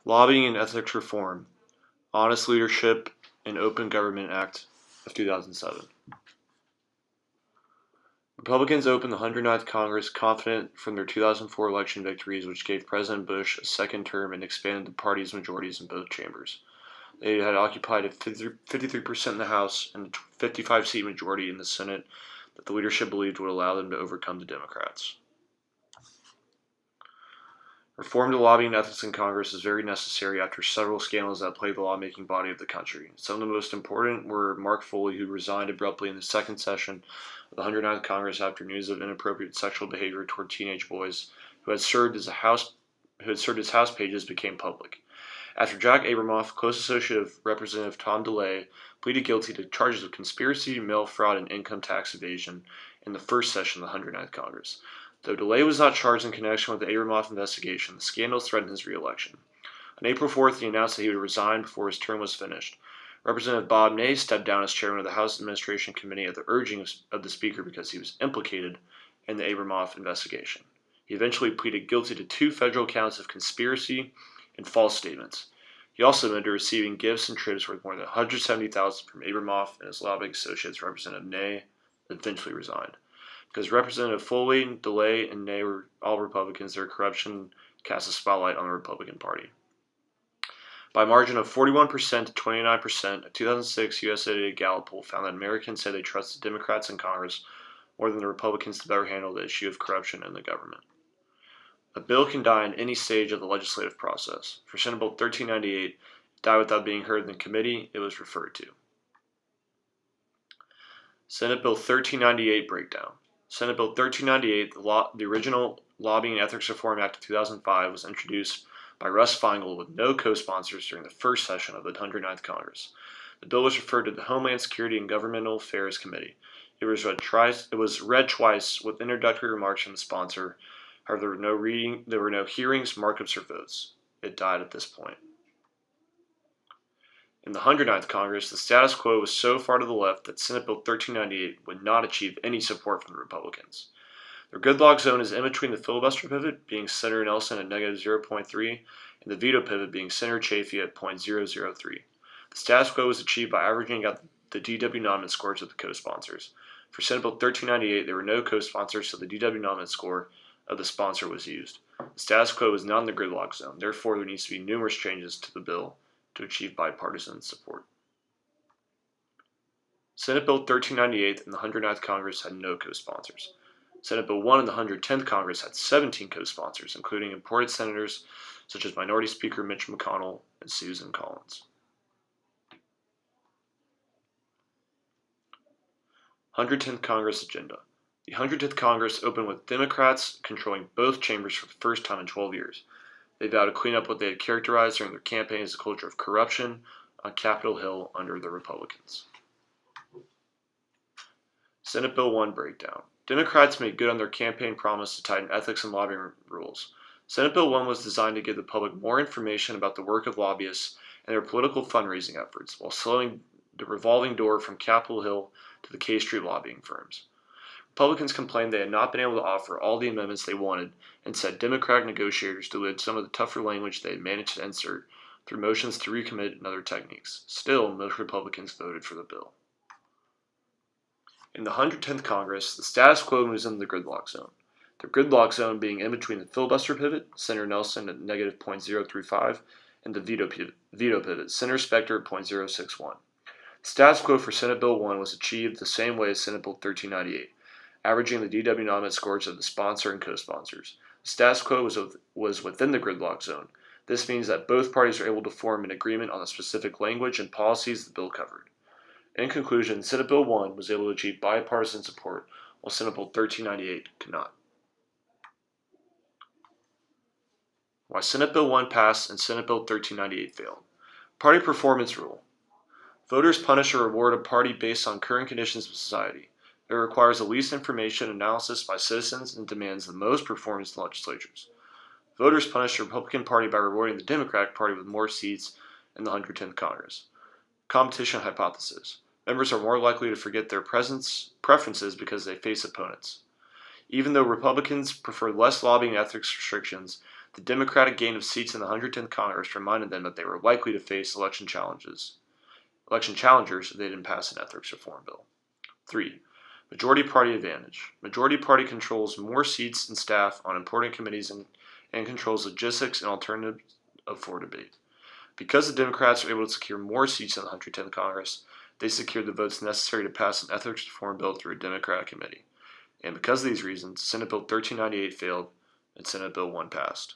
Lobbying and Ethics Reform, Honest Leadership, and Open Government Act of 2007. Republicans opened the 109th Congress confident from their 2004 election victories, which gave President Bush a second term and expanded the party's majorities in both chambers. They had occupied a 53% in the House and a 55-seat majority in the Senate that the leadership believed would allow them to overcome the Democrats. Reform to lobbying ethics in Congress is very necessary after several scandals that plagued the lawmaking body of the country. Some of the most important were Mark Foley, who resigned abruptly in the second session of the 109th Congress after news of inappropriate sexual behavior toward teenage boys, who had served as House pages became public. After Jack Abramoff, close associate of Representative Tom DeLay, pleaded guilty to charges of conspiracy, mail fraud, and income tax evasion in the first session of the 109th Congress. Though DeLay was not charged in connection with the Abramoff investigation, the scandal threatened his re-election. On April 4th, he announced that he would resign before his term was finished. Representative Bob Ney stepped down as chairman of the House Administration Committee at the urging of the Speaker because he was implicated in the Abramoff investigation. He eventually pleaded guilty to 2 federal counts of conspiracy and false statements. He also admitted to receiving gifts and trips worth more than $170,000 from Abramoff and his lobbying associates. Representative Ney eventually resigned. Because Representative Foley, DeLay, and Ney were all Republicans, their corruption cast a spotlight on the Republican Party. By a margin of 41% to 29%, a 2006 USA Gallup poll found that Americans say they trust the Democrats in Congress more than the Republicans to better handle the issue of corruption in the government. A bill can die in any stage of the legislative process. For Senate Bill 1398, it died without being heard in the committee it was referred to. Senate Bill 1398 breakdown. Senate Bill 1398, the original Lobbying and Ethics Reform Act of 2005, was introduced by Russ Feingold with no co-sponsors during the first session of the 109th Congress. The bill was referred to the Homeland Security and Governmental Affairs Committee. It was read twice with introductory remarks from the sponsor. However, there were no hearings, markups, or votes. It died at this point. In the 109th Congress, the status quo was so far to the left that Senate Bill 1398 would not achieve any support from the Republicans. Their gridlock zone is in between the filibuster pivot, being Senator Nelson at negative 0.3, and the veto pivot, being Senator Chafee at 0.003. The status quo was achieved by averaging out the DW nominant scores of the co-sponsors. For Senate Bill 1398, there were no co-sponsors, so the DW nominant score of the sponsor was used. The status quo is not in the gridlock zone. Therefore, there needs to be numerous changes to the bill to achieve bipartisan support. Senate Bill 1398 in the 109th Congress had no co-sponsors. Senate Bill 1 in the 110th Congress had 17 co-sponsors, including important senators such as Minority Speaker Mitch McConnell and Susan Collins. 110th Congress agenda. The 110th Congress opened with Democrats controlling both chambers for the first time in 12 years. They vowed to clean up what they had characterized during their campaign as a culture of corruption on Capitol Hill under the Republicans. Senate Bill 1 breakdown. Democrats made good on their campaign promise to tighten ethics and lobbying rules. Senate Bill 1 was designed to give the public more information about the work of lobbyists and their political fundraising efforts, while slowing the revolving door from Capitol Hill to the K Street lobbying firms. Republicans complained they had not been able to offer all the amendments they wanted and said Democratic negotiators diluted some of the tougher language they had managed to insert through motions to recommit and other techniques. Still, most Republicans voted for the bill. In the 110th Congress, the status quo moves into the gridlock zone. The gridlock zone being in between the filibuster pivot, Senator Nelson at negative 0.035, and the veto pivot, Senator Specter at 0.061. The status quo for Senate Bill 1 was achieved the same way as Senate Bill 1398. Averaging the DW nominant scores of the sponsor and co-sponsors. The status quo was within the gridlock zone. This means that both parties are able to form an agreement on the specific language and policies the bill covered. In conclusion, Senate Bill 1 was able to achieve bipartisan support, while Senate Bill 1398 could not. Why Senate Bill 1 passed and Senate Bill 1398 failed. Party performance rule. Voters punish or reward a party based on current conditions of society. It requires the least information analysis by citizens and demands the most performance in legislatures. Voters punish the Republican Party by rewarding the Democratic Party with more seats in the 110th Congress. Competition hypothesis. Members are more likely to forget their preferences because they face opponents. Even though Republicans prefer less lobbying and ethics restrictions, The Democratic gain of seats in the 110th Congress reminded them that they were likely to face election challengers if they didn't pass an ethics reform bill. 3. Majority Party advantage. Majority Party controls more seats and staff on important committees and controls logistics and alternatives for debate. Because the Democrats were able to secure more seats in the 110th Congress, they secured the votes necessary to pass an ethics reform bill through a Democratic committee. And because of these reasons, Senate Bill 1398 failed and Senate Bill 1 passed.